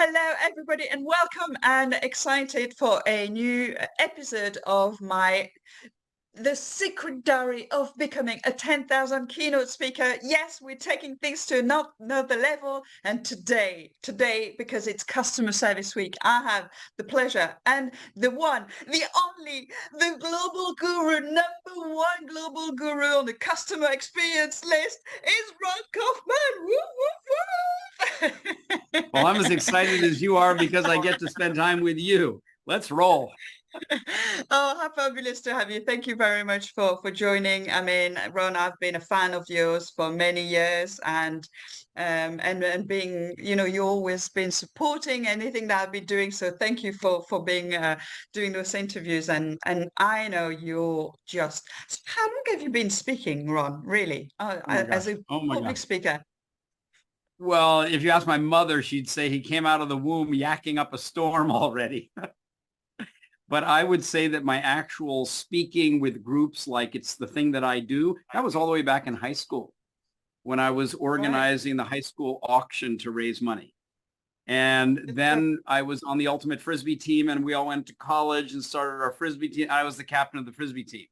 Hello, everybody, and welcome. And excited for a new episode of The Secret Diary of Becoming a 10,000 Keynote Speaker. Yes, we're taking things to another level. And today, because it's Customer Service Week, I have the pleasure and the one, the only, the global guru, number one global guru on the customer experience list is Ron Kaufman. Woo, woo, woo. Well, I'm as excited as you are because I get to spend time with you. Let's roll. Oh, how fabulous to have you. Thank you very much for joining. I mean, Ron, I've been a fan of yours for many years and being, you've always been supporting anything that I've been doing. So thank you for being doing those interviews. And I know you're just, so how long have you been speaking, Ron, really, as a public speaker? Well, if you ask my mother, she'd say he came out of the womb yakking up a storm already. But I would say that my actual speaking with groups, like it's the thing that I do, that was all the way back in high school when I was organizing the high school auction to raise money. And then I was on the ultimate Frisbee team and we all went to college and started our Frisbee team. I was the captain of the Frisbee team.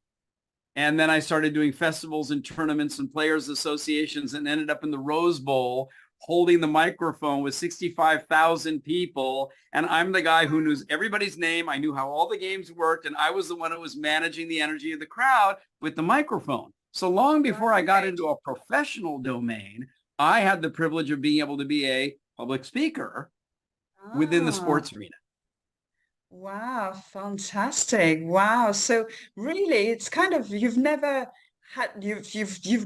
And then I started doing festivals and tournaments and players associations and ended up in the Rose Bowl holding the microphone with 65,000 people. And I'm the guy who knew everybody's name. I knew how all the games worked. And I was the one who was managing the energy of the crowd with the microphone. So long before I got into a professional domain, I had the privilege of being able to be a public speaker within the sports arena. Wow, fantastic. Wow. So really it's kind of, you've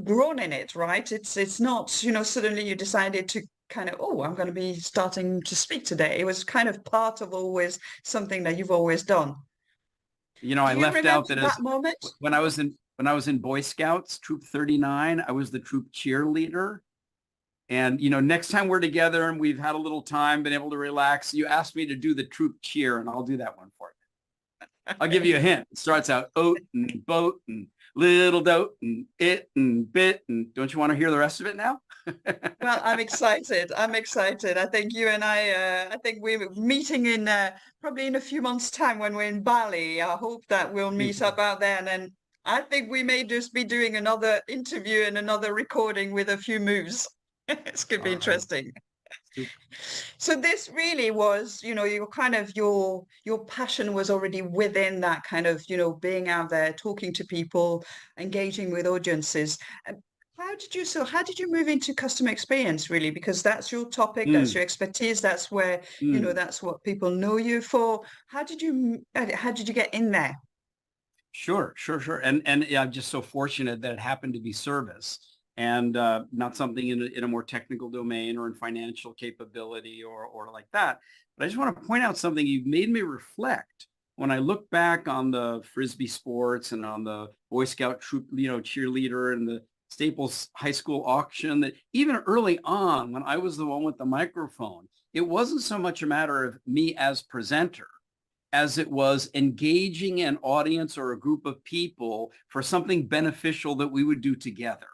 grown in it, right? It's not, suddenly you decided to kind of, oh, I'm going to be starting to speak today. It was kind of part of always something that you've always done. I left out that moment when I was in Boy Scouts, Troop 39, I was the troop cheerleader. And, next time we're together and we've had a little time, been able to relax, you ask me to do the troop cheer and I'll do that one for you. I'll give you a hint. It starts out oat and boat and little dote and it and bit. And don't you want to hear the rest of it now? Well, I'm excited. I think you and I think we're meeting in probably in a few months' time when we're in Bali. I hope that we'll meet up out there. And then I think we may just be doing another interview and another recording with a few moves. It's going to be interesting. So this really was, your passion was already within that kind of, being out there, talking to people, engaging with audiences. How did you move into customer experience, really? Because that's your topic, that's your expertise, that's where, that's what people know you for. How did you get in there? Sure. And I'm just so fortunate that it happened to be service. And not something in a more technical domain or in financial capability or like that. But I just want to point out something. You've made me reflect when I look back on the Frisbee sports and on the Boy Scout troop, cheerleader and the Staples High School auction, that even early on when I was the one with the microphone, it wasn't so much a matter of me as presenter as it was engaging an audience or a group of people for something beneficial that we would do together.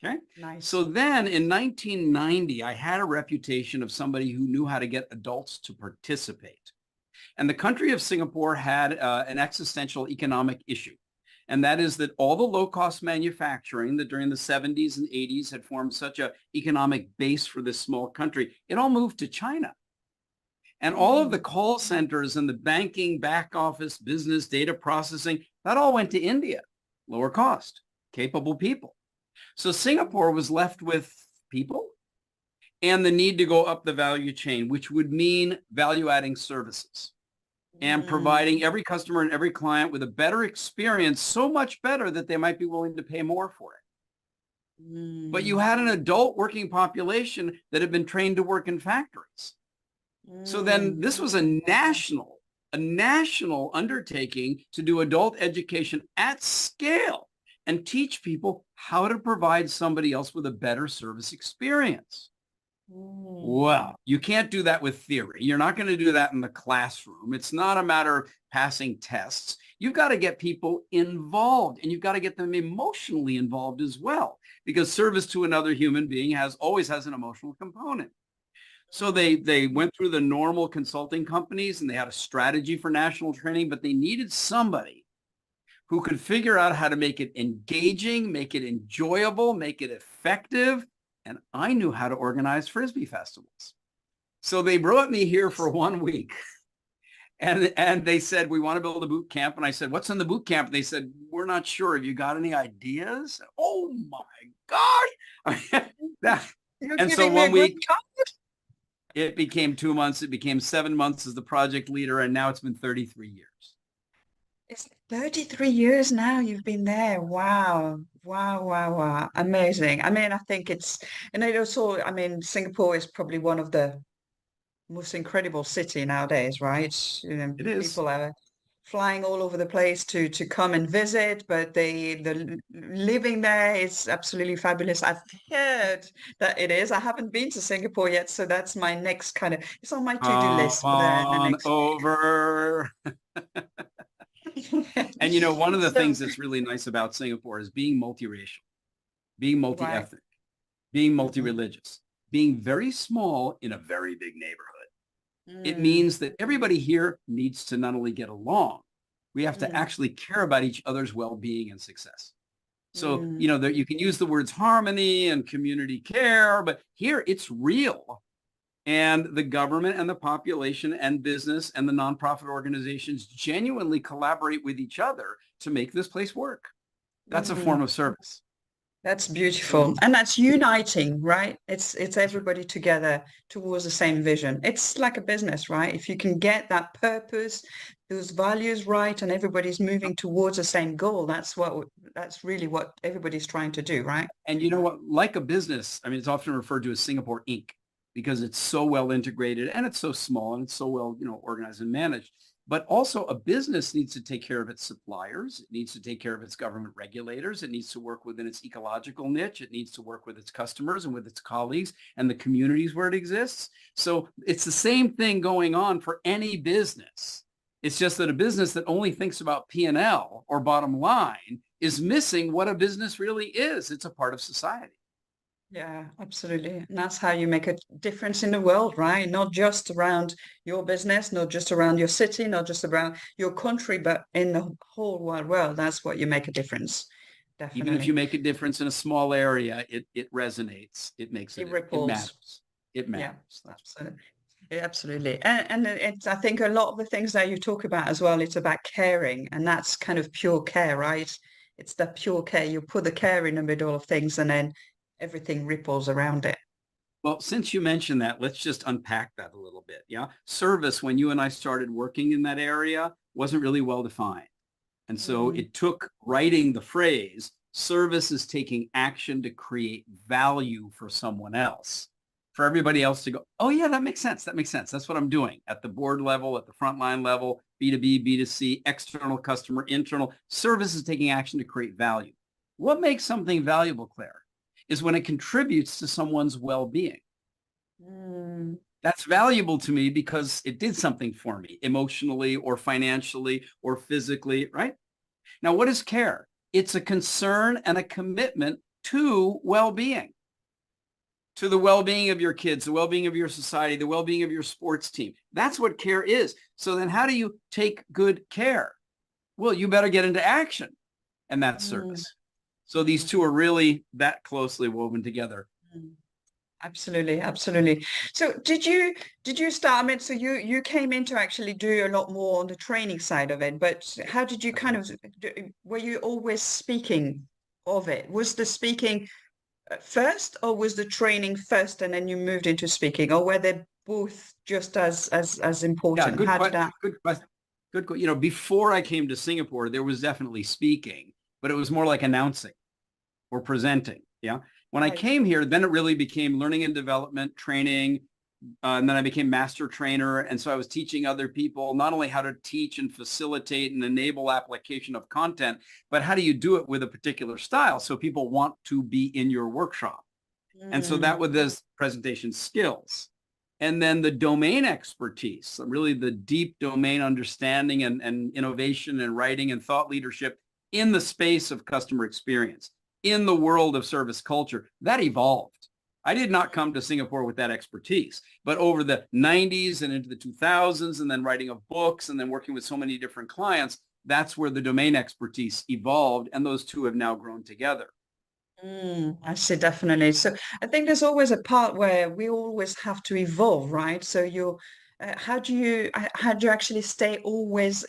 Okay. Nice. So then in 1990, I had a reputation of somebody who knew how to get adults to participate. And the country of Singapore had an existential economic issue. And that is that all the low-cost manufacturing that during the 70s and 80s had formed such an economic base for this small country, it all moved to China. And all of the call centers and the banking, back office, business, data processing, that all went to India. Lower cost, capable people. So Singapore was left with people and the need to go up the value chain, which would mean value-adding services and providing every customer and every client with a better experience, so much better that they might be willing to pay more for it. But you had an adult working population that had been trained to work in factories. So then this was a national undertaking to do adult education at scale and teach people how to provide somebody else with a better service experience. Well, you can't do that with theory. You're not going to do that in the classroom. It's not a matter of passing tests. You've got to get people involved, and you've got to get them emotionally involved as well, because service to another human being always has an emotional component. So they went through the normal consulting companies and they had a strategy for national training, but they needed somebody who could figure out how to make it engaging, make it enjoyable, make it effective. And I knew how to organize Frisbee festivals. So they brought me here for 1 week. And they said, we want to build a boot camp. And I said, what's in the boot camp? And they said, we're not sure. Have you got any ideas? Oh my gosh. You're And so giving me a 1 week, good card. it became 2 months. It became 7 months as the project leader. And now it's been 33 years. It's 33 years now you've been there. Wow. Wow, wow, wow. Amazing. I mean, I think and it also, I mean, Singapore is probably one of the most incredible city nowadays, right? You know, It is. people are flying all over the place to come and visit, but the living there is absolutely fabulous. I've heard that it is. I haven't been to Singapore yet, so that's my next kind of, it's on my to-do Come list for the on next. over. And you know, one of the So, things that's really nice about Singapore is being multiracial, being right. multi-ethnic, being multi-religious, being very small in a very big neighborhood. It Mm, means that everybody here needs to not only get along, we have to mm, actually care about each other's well-being and success. So, mm. you know, you can use the words harmony and community care, but here it's real. And the government and the population and business and the nonprofit organizations genuinely collaborate with each other to make this place work. That's a Mm. form of service. That's beautiful. And that's uniting, right? It's everybody together towards the same vision. It's like a business, right? If you can get that purpose, those values right, and everybody's moving towards the same goal, that's really what everybody's trying to do, right? And you know what? Like a business, I mean, it's often referred to as Singapore Inc. because it's so well integrated and it's so small and it's so well, you know, organized and managed. But also a business needs to take care of its suppliers. It needs to take care of its government regulators. It needs to work within its ecological niche. It needs to work with its customers and with its colleagues and the communities where it exists. So it's the same thing going on for any business. It's just that a business that only thinks about P&L or bottom line is missing what a business really is. It's a part of society. Yeah, absolutely. And that's how you make a difference in the world, right? Not just around your business, not just around your city, not just around your country, but in the whole wide world. That's what you make a difference. Even if you Definitely. make a difference in a small area, it resonates. It makes It it ripples. matters. It Yeah, matters. That's absolutely. Yeah, absolutely. And it's, I think a lot of the things that you talk about as well, it's about caring, and that's kind of pure care, right? It's the pure care. You put the care in the middle of things and then everything ripples around it. well, since you mentioned that, let's just unpack that a little bit. Yeah. Service, when you and I started working in that area, wasn't really well defined. And so Mm, it took writing the phrase, service is taking action to create value for someone else, for everybody else to go, oh yeah, that makes sense. That makes sense. That's what I'm doing at the board level, at the frontline level, B2B, B2C, external customer, internal. Service is taking action to create value. What makes something valuable, Claire, is when it contributes to someone's well-being. mm, That's valuable to me because it did something for me emotionally or financially or physically, right? Now, what is care? It's a concern and a commitment to well-being, to the well-being of your kids, the well-being of your society, the well-being of your sports team. That's what care is. So then how do you take good care? Well, you better get into action, and that's mm, service. So these two are really that closely woven together. mm. Absolutely, absolutely. So did you start, I mean, so you came in to actually do a lot more on the training side of it, but how did you kind of were you always speaking of it? Was the speaking first, or was the training first and then you moved into speaking, or were they both just as Yeah, important? good How did question. that? Good question. You know, before I came to Singapore, there was definitely speaking, but it was more like announcing or presenting. Yeah. When I Right. came here, then it really became learning and development, training, and then I became master trainer. And so I was teaching other people not only how to teach and facilitate and enable application of content, but how do you do it with a particular style so people want to be in your workshop. And so that Mm, was this presentation skills. And then the domain expertise, really the deep domain understanding and innovation and writing and thought leadership in the space of customer experience, in the world of service culture, that evolved. I did not come to Singapore with that expertise, but over the 90s and into the 2000s, and then writing of books and then working with so many different clients, that's where the domain expertise evolved, and those two have now grown together. I see, definitely. So I think there's always a part where we always have to evolve, right? So how do you actually stay always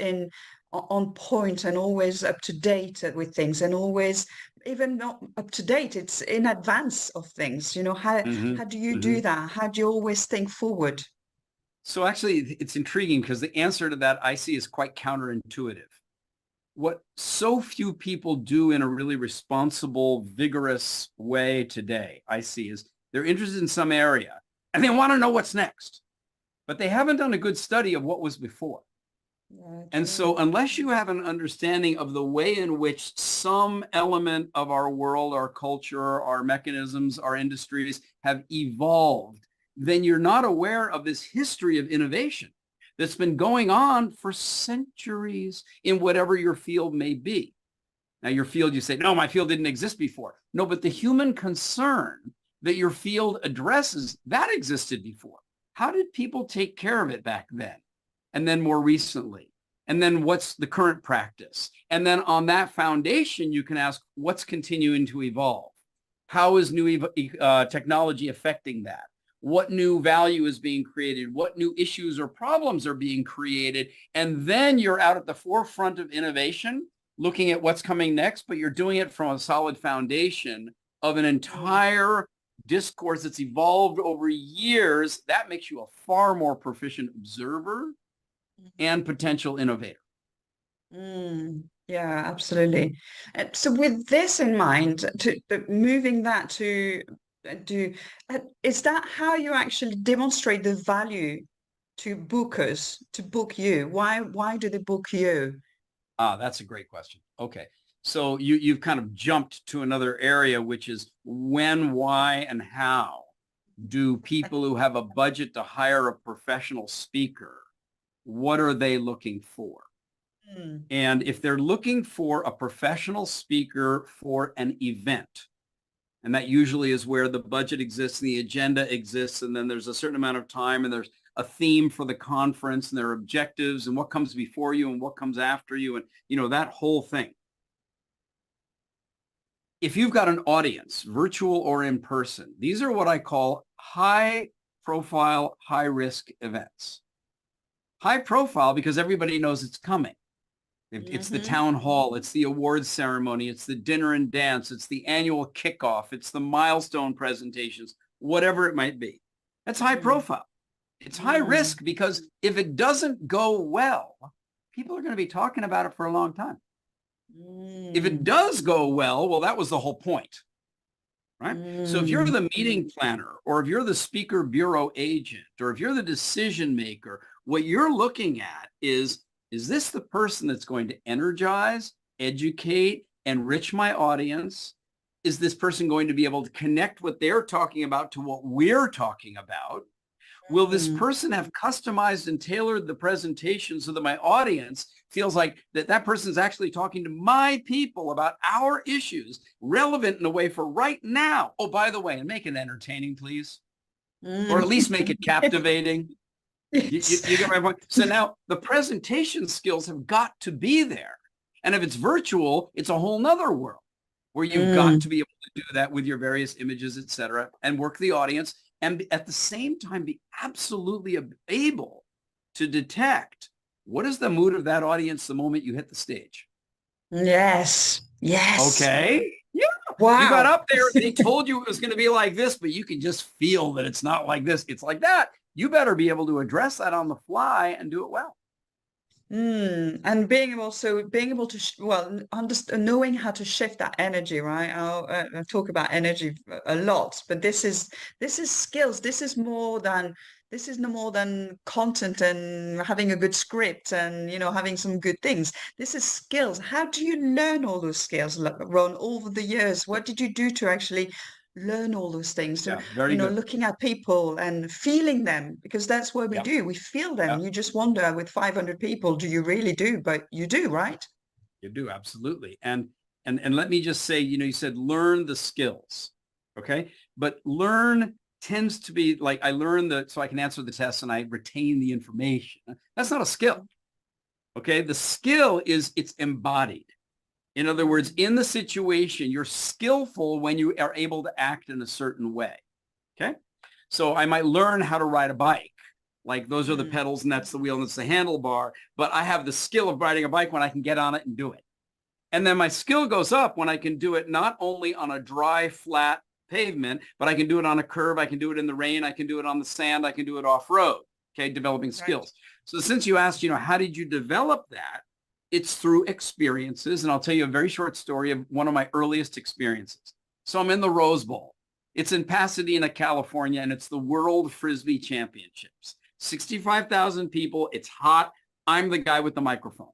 on point and always up to date with things, and always even not up to date, it's in advance of things. Hmm. How do you Hmm. do that? How do you always think forward? So actually, it's intriguing because the answer to that I see is quite counterintuitive. What so few people do in a really responsible, vigorous way today, I see, is they're interested in some area and they want to know what's next, but they haven't done a good study of what was before. Yeah, And so true. unless you have an understanding of the way in which some element of our world, our culture, our mechanisms, our industries have evolved, then you're not aware of this history of innovation that's been going on for centuries in whatever your field may be. Now, your field, you say, no, my field didn't exist before. No, but the human concern that your field addresses, that existed before. How did people take care of it back then? And then more recently? And then what's the current practice? And then on that foundation, you can ask, what's continuing to evolve? How is new technology affecting that? What new value is being created? What new issues or problems are being created? And then you're out at the forefront of innovation, looking at what's coming next, but you're doing it from a solid foundation of an Mm, entire discourse that's evolved over years. That makes you a far more proficient observer mhm. and potential innovator. Yeah, absolutely. So with this in mind, moving that to do, is that how you actually demonstrate the value to bookers to book you? Why do they book you? Ah, that's a great question. Okay. So you've kind of jumped to another area, which is when, why, and how do people who have a budget to hire a professional speaker, what are they looking for? Mm, And if they're looking for a professional speaker for an event, and that usually is where the budget exists and the agenda exists, and then there's a certain amount of time and there's a theme for the conference and their objectives and what comes before you and what comes after you, and that whole thing. If you've got an audience, virtual or in person, these are what I call high profile, high risk events. High profile because everybody knows it's coming. It's the hmm town hall, it's the awards ceremony, it's the dinner and dance, it's the annual kickoff, it's the milestone presentations, whatever it might be. That's high mm, profile. It's high mm, risk because if it doesn't go well, people are going to be talking about it for a long time. If it mm, does go well, well, that was the whole point, right? So if you're mm, the meeting planner, or if you're the speaker bureau agent, or if you're the decision maker, what you're looking at is this the person that's going to energize, educate, enrich my audience? Is this person going to be able to connect what they're talking about to what we're talking about? Will this mm. person have customized and tailored the presentation so that my audience feels like that person is actually talking to my people about our issues, relevant in a way for right now? Oh, by the way, and make it entertaining, please, or Mm. at least make it captivating. Yes. You get my point? So now the presentation skills have got to be there. And if it's virtual, it's a whole nother world where you've got Mm. to be able to do that with your various images, et cetera, and work the audience and at the same time be absolutely able to detect what is the mood of that audience the moment you hit the stage. Yes. Yes. Okay. Yeah. You got Wow. up there, they told you it was going to be like this, but you can just feel that it's not like this. It's like that. You better be able to address that on the fly and do it well. And being able to knowing how to shift that energy, right? I talk about energy a lot, but this is skills. This is no more than content and having a good script and having some good things. This is skills. How do you learn all those skills, Ron, over the years? What did you do to actually learn all those things? So, Yeah, very good. looking at people and feeling them, because that's what we Yeah. do. We feel them. Yeah, You just wonder with 500 people, do you really do? But you do, right? you do. Absolutely. And let me just say, you said learn the skills. Okay. But learn tends to be like, I learn so I can answer the test and I retain the information. That's not a skill. Okay. The skill is it's embodied. In other words, in the situation, you're skillful when you are able to act in a certain way. Okay. So I might learn how to ride a bike. Like those are the pedals and that's the wheel and it's the handlebar. But I have the skill of riding a bike when I can get on it and do it. And then my skill goes up when I can do it not only on a dry, flat pavement, but I can do it on a curb. I can do it in the rain. I can do it on the sand. I can do it off-road. Okay, developing skills. So since you asked, how did you develop that? It's through experiences. And I'll tell you a very short story of one of my earliest experiences. So I'm in the Rose Bowl. It's in Pasadena, California, and it's the World Frisbee Championships. 65,000 people. It's hot. I'm the guy with the microphone.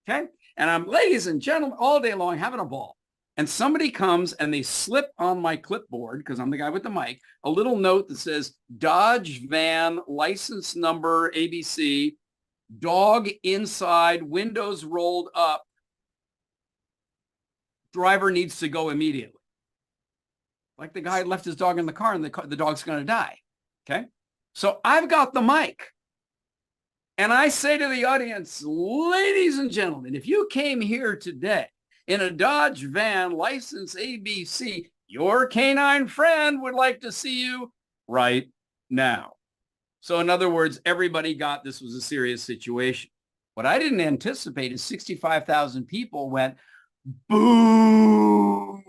Okay. And I'm, ladies and gentlemen, all day long having a ball. And somebody comes and they slip on my clipboard, because I'm the guy with the mic, a little note that says Dodge van, license number ABC, dog inside, windows rolled up, driver needs to go immediately. Like the guy left his dog in the car and the dog's going to die. Okay. So I've got the mic. And I say to the audience, ladies and gentlemen, if you came here today in a Dodge van, license ABC, your canine friend would like to see you right now. So in other words, everybody got this was a serious situation. What I didn't anticipate is 65,000 people went, boo.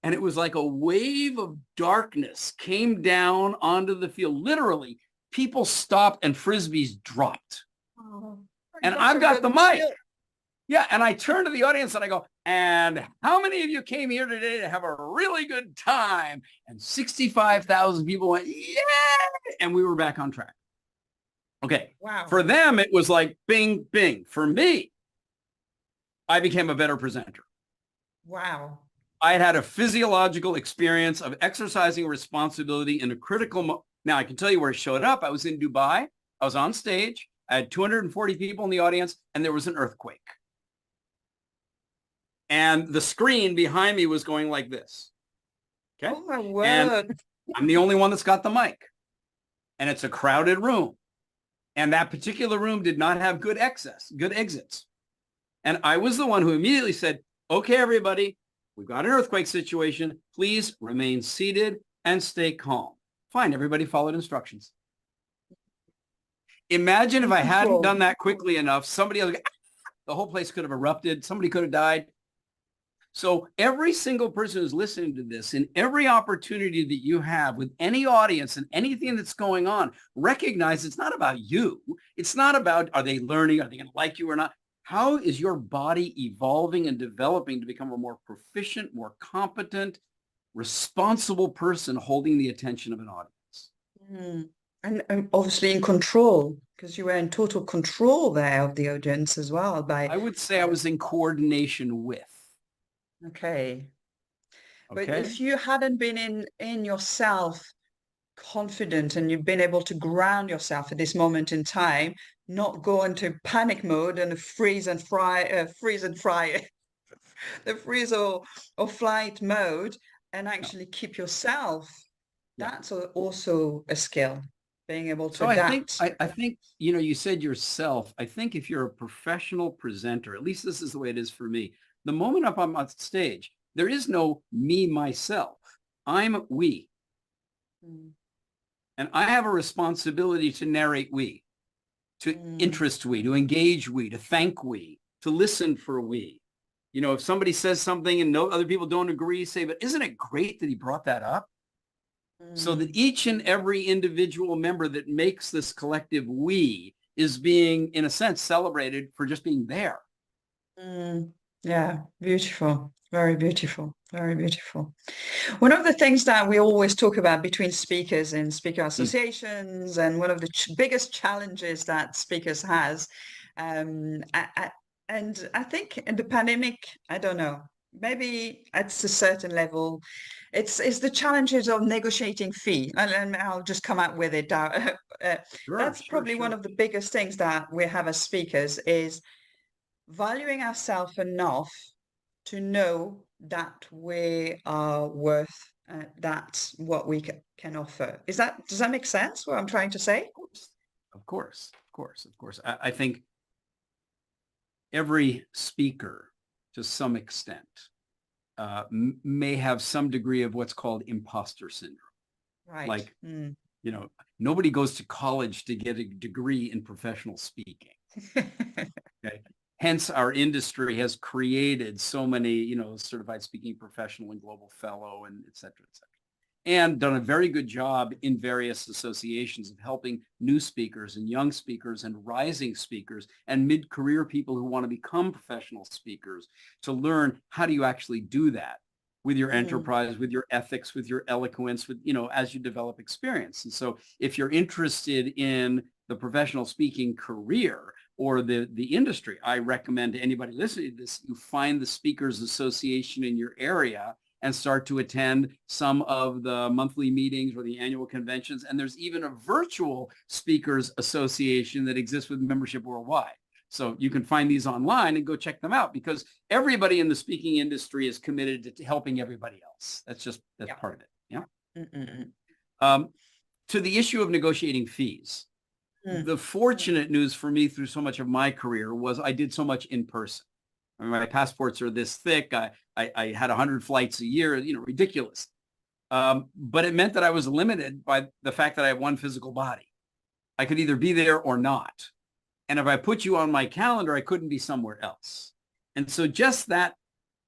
And it was like a wave of darkness came down onto the field. Literally, people stopped and Frisbees dropped. Oh, and I've got the mic. Yeah. And I turn to the audience and I go, and how many of you came here today to have a really good time? And 65,000 people went, yeah. And we were back on track. Okay. Wow. For them, it was like bing, bing. For me, I became a better presenter. Wow. I had a physiological experience of exercising responsibility in a critical moment. Now, I can tell you where it showed up. I was in Dubai. I was on stage. I had 240 people in the audience, and there was an earthquake. And the screen behind me was going like this. Okay. Oh, my word. And I'm the only one that's got the mic. And it's a crowded room. And that particular room did not have good exits. And I was the one who immediately said, okay, everybody, we've got an earthquake situation. Please remain seated and stay calm. Fine, everybody followed instructions. Imagine if I hadn't done that quickly enough, somebody else, the whole place could have erupted. Somebody could have died. So every single person who's listening to this, in every opportunity that you have with any audience and anything that's going on, recognize it's not about you. It's not about, are they learning? Are they going to like you or not? How is your body evolving and developing to become a more proficient, more competent, responsible person holding the attention of an audience? And obviously in control, because you were in total control there of the audience as well. I would say I was in coordination with. Okay. But if you hadn't been in yourself confident and you've been able to ground yourself at this moment in time, not go into panic mode and freeze and fry, the freeze or flight mode, and actually keep yourself, that's also a skill, being able to adapt. I think, you said yourself, I think if you're a professional presenter, at least this is the way it is for me, the moment I'm on stage, there is no me, myself. I'm we. And I have a responsibility to narrate we, to interest we, to engage we, to thank we, to listen for we. If somebody says something and no other people don't agree, say, but isn't it great that he brought that up? So that each and every individual member that makes this collective we is being, in a sense, celebrated for just being there. Yeah, beautiful. Very beautiful. Very beautiful. One of the things that we always talk about between speakers and speaker associations, and one of the biggest challenges that speakers has, and I think in the pandemic, I don't know, maybe at a certain level, it's the challenges of negotiating fee. And I'll just come out with it. That's probably one of the biggest things that we have as speakers is valuing ourselves enough to know that we are worth that's what we can offer. Does that make sense, what I'm trying to say? Of course. I think every speaker, to some extent, may have some degree of what's called imposter syndrome. Right. Like, nobody goes to college to get a degree in professional speaking. Okay. Hence, our industry has created so many, certified speaking professional and global fellow and et cetera, and done a very good job in various associations of helping new speakers and young speakers and rising speakers and mid-career people who want to become professional speakers to learn how do you actually do that with your enterprise, with your ethics, with your eloquence, with, as you develop experience. And so if you're interested in the professional speaking career or the industry, I recommend to anybody listening to this, you find the Speakers Association in your area and start to attend some of the monthly meetings or the annual conventions. And there's even a virtual Speakers Association that exists with membership worldwide. So you can find these online and go check them out, because everybody in the speaking industry is committed to helping everybody else. That's part of it. Yeah. To the issue of negotiating fees, the fortunate news for me through so much of my career was I did so much in person. I mean, my passports are this thick. I had 100 flights a year, ridiculous. But it meant that I was limited by the fact that I have one physical body. I could either be there or not. And if I put you on my calendar, I couldn't be somewhere else. And so just that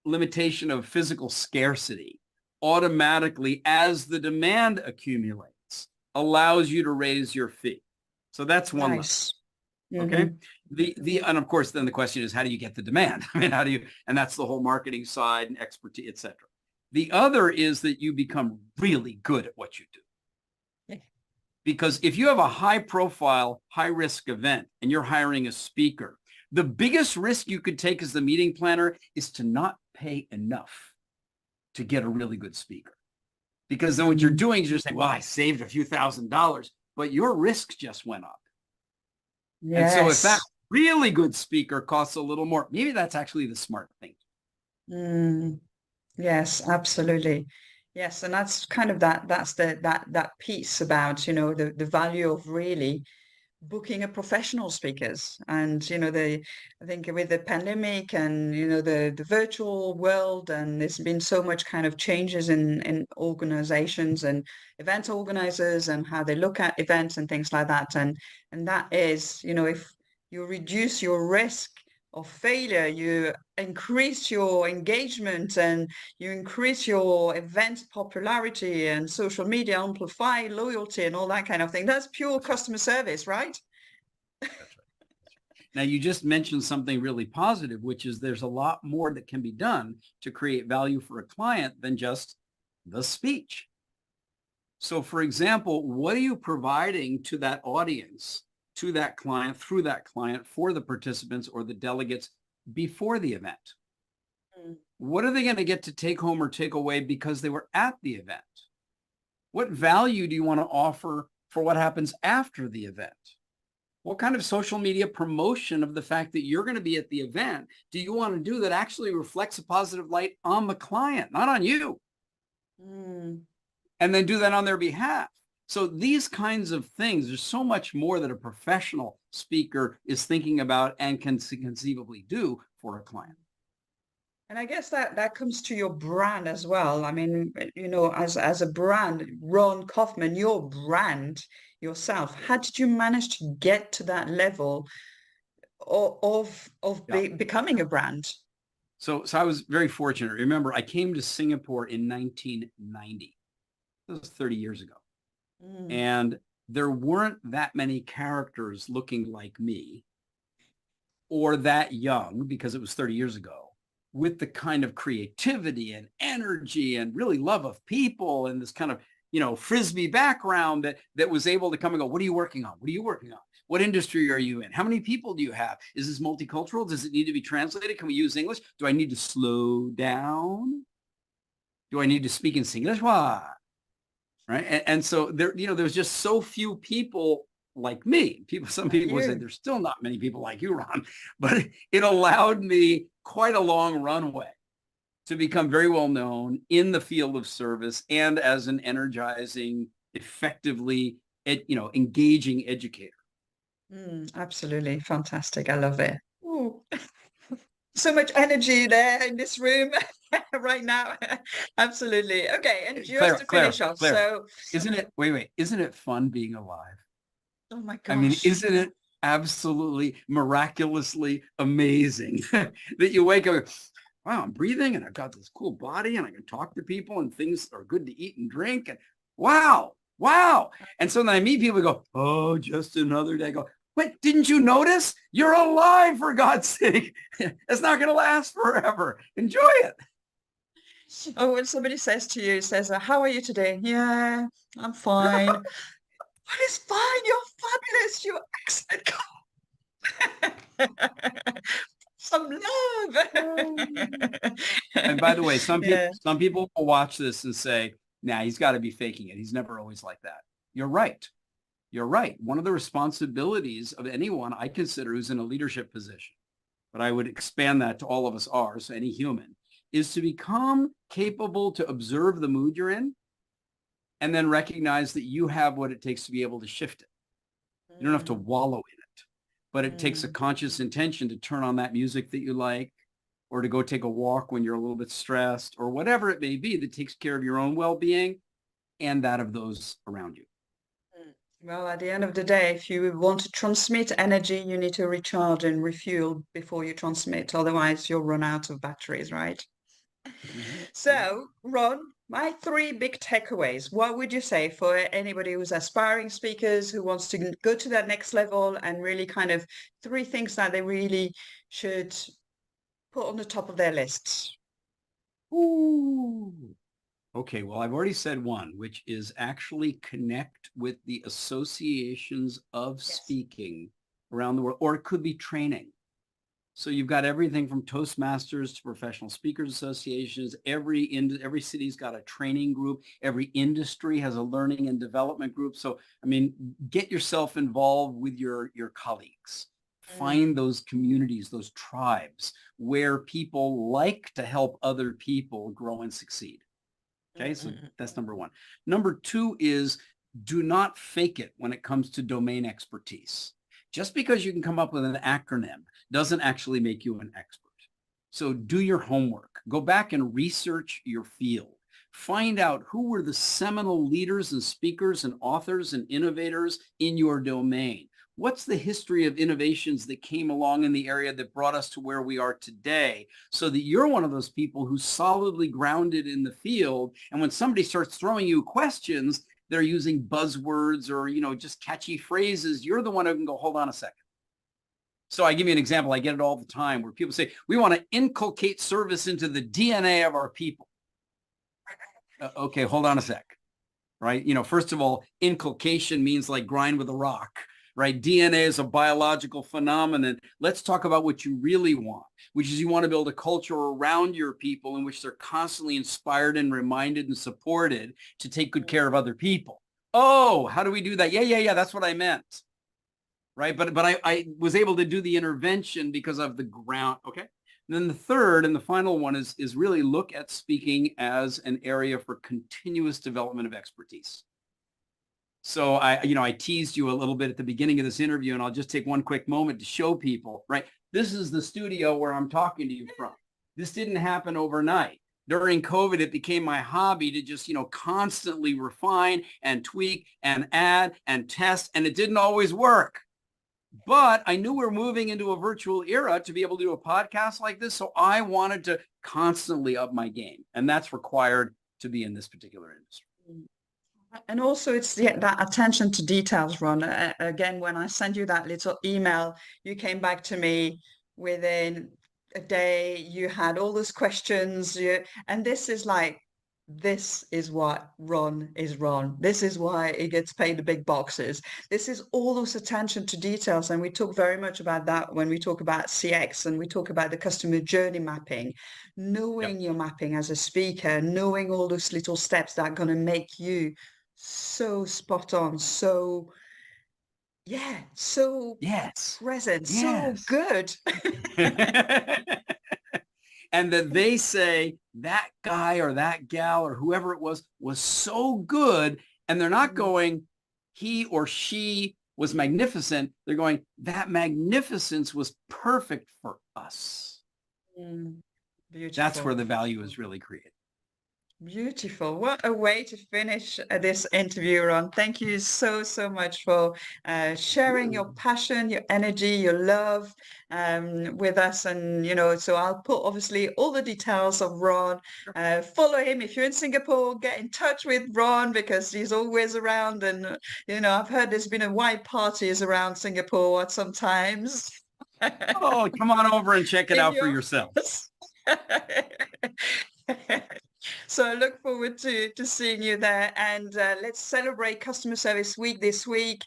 limitation of physical scarcity automatically, as the demand accumulates, allows you to raise your fee. So that's one Nice. level. Okay. And of course, then the question is, how do you get the demand? I mean, and that's the whole marketing side and expertise, et cetera. The other is that you become really good at what you do. Because if you have a high profile, high risk event and you're hiring a speaker, the biggest risk you could take as the meeting planner is to not pay enough to get a really good speaker. Because then what you're doing is you're saying, well, I saved a few $1,000s, but your risk just went up. Yes. And so if that really good speaker costs a little more, maybe that's actually the smart thing. Yes, absolutely. Yes, and that's kind of that piece about, the value of really booking a professional speakers. And, I think with the pandemic and, the virtual world, and there's been so much kind of changes in organizations and event organizers and how they look at events and things like that. And that is, if you reduce your risk of failure, you increase your engagement and you increase your event popularity, and social media amplify loyalty and all that kind of thing. That's pure customer service, right? That's right. Now, you just mentioned something really positive, which is there's a lot more that can be done to create value for a client than just the speech. So, for example, what are you providing to that audience, to that client, through that client, for the participants or the delegates before the event? What are they going to get to take home or take away because they were at the event? What value do you want to offer for what happens after the event? What kind of social media promotion of the fact that you're going to be at the event do you want to do that actually reflects a positive light on the client, not on you? And then do that on their behalf. So these kinds of things, there's so much more that a professional speaker is thinking about and can conceivably do for a client. And I guess that comes to your brand as well. I mean, as a brand, Ron Kaufman, your brand yourself, how did you manage to get to that level of becoming a brand? So I was very fortunate. Remember, I came to Singapore in 1990. That was 30 years ago. And there weren't that many characters looking like me or that young, because it was 30 years ago, with the kind of creativity and energy and really love of people and this kind of, Frisbee background that was able to come and go, what are you working on? What are you working on? What industry are you in? How many people do you have? Is this multicultural? Does it need to be translated? Can we use English? Do I need to slow down? Do I need to speak in Singlish? Why? Right. And so there's just so few people like me. Some people say there's still not many people like you, Ron, but it allowed me quite a long runway to become very well known in the field of service and as an energizing, effectively, engaging educator. Absolutely fantastic. I love it. Ooh. So much energy there in this room right now. Absolutely. Okay, and just to finish off, Claire, so isn't it fun being alive? oh my I mean, gosh. isn't it absolutely miraculously amazing that you wake up, wow, I'm breathing and I've got this cool body and I can talk to people and things are good to eat and drink, and wow. And so then I meet people who go, oh, just another day. I go, wait, didn't you notice? You're alive, for God's sake. It's not going to last forever. Enjoy it. Oh, when somebody says to you, says, how are you today? Yeah, I'm fine. What is fine? You're fabulous. You're excellent. Some love. And by the way, some Yeah. people will watch this and say, nah, he's got to be faking it. He's never always like that. You're right. You're right. One of the responsibilities of anyone I consider who's in a leadership position, but I would expand that to all of us are, so any human, is to become capable to observe the mood you're in and then recognize that you have what it takes to be able to shift it. You don't have to wallow in it, but it takes a conscious intention to turn on that music that you like, or to go take a walk when you're a little bit stressed, or whatever it may be that takes care of your own well-being and that of those around you. Well, at the end of the day, if you want to transmit energy, you need to recharge and refuel before you transmit. Otherwise, you'll run out of batteries, right? So, Ron, my 3 big takeaways. What would you say for anybody who's aspiring speakers who wants to go to that next level, and really kind of 3 things that they really should put on the top of their lists? Ooh. Okay, well, I've already said one, which is actually connect with the associations of speaking around the world, or it could be training. So you've got everything from Toastmasters to professional speakers associations. Every city's got a training group. Every industry has a learning and development group. So, I mean, get yourself involved with your colleagues. Find those communities, those tribes where people like to help other people grow and succeed. Okay, so that's number 1. Number 2 is do not fake it when it comes to domain expertise. Just because you can come up with an acronym doesn't actually make you an expert. So do your homework. Go back and research your field. Find out who were the seminal leaders and speakers and authors and innovators in your domain. What's the history of innovations that came along in the area that brought us to where we are today, so that you're one of those people who's solidly grounded in the field. And when somebody starts throwing you questions, they're using buzzwords or, just catchy phrases, you're the one who can go, hold on a second. So I give you an example. I get it all the time where people say, we want to inculcate service into the DNA of our people. Okay, hold on a sec. Right? First of all, inculcation means like grind with a rock. Right? DNA is a biological phenomenon. Let's talk about what you really want, which is you want to build a culture around your people in which they're constantly inspired and reminded and supported to take good care of other people. Oh, how do we do that? Yeah. That's what I meant. Right? But I was able to do the intervention because of the ground. Okay. And then the third and the final one is really look at speaking as an area for continuous development of expertise. So I teased you a little bit at the beginning of this interview, and I'll just take one quick moment to show people, right? This is the studio where I'm talking to you from. This didn't happen overnight. During COVID, it became my hobby to just, constantly refine and tweak and add and test, and it didn't always work. But I knew we're moving into a virtual era to be able to do a podcast like this, so I wanted to constantly up my game, and that's required to be in this particular industry. And also it's that attention to details, Ron. Again, when I sent you that little email, you came back to me within a day. You had all those questions. And this is what Ron is Ron. This is why he gets paid the big boxes. This is all those attention to details. And we talk very much about that when we talk about CX and we talk about the customer journey mapping, knowing your mapping as a speaker, knowing all those little steps that are going to make you so spot on, so present, so good. and that they say that guy or that gal or whoever it was so good. And they're not going, he or she was magnificent. They're going, that magnificence was perfect for us. Beautiful. That's where the value is really created. Beautiful. What a way to finish this interview, Ron. Thank you so, so much for sharing your passion, your energy, your love with us. And, so I'll put obviously all the details of Ron. Follow him. If you're in Singapore, get in touch with Ron because he's always around. And, I've heard there's been a wide parties around Singapore at some times. Oh, come on over and check it out for yourself. So I look forward to seeing you there, and let's celebrate Customer Service Week this week.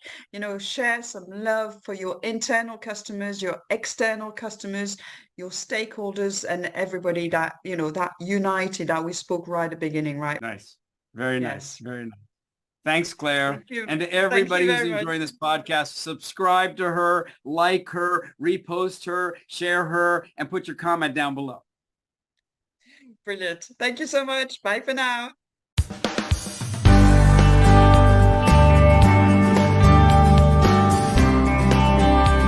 Share some love for your internal customers, your external customers, your stakeholders, and everybody that, that united that we spoke right at the beginning, right? Nice. Very nice. Very nice. Thanks, Claire. Thank you. And to everybody who's enjoying this podcast, subscribe to her, like her, repost her, share her, and put your comment down below. Brilliant. Thank you so much. Bye for now.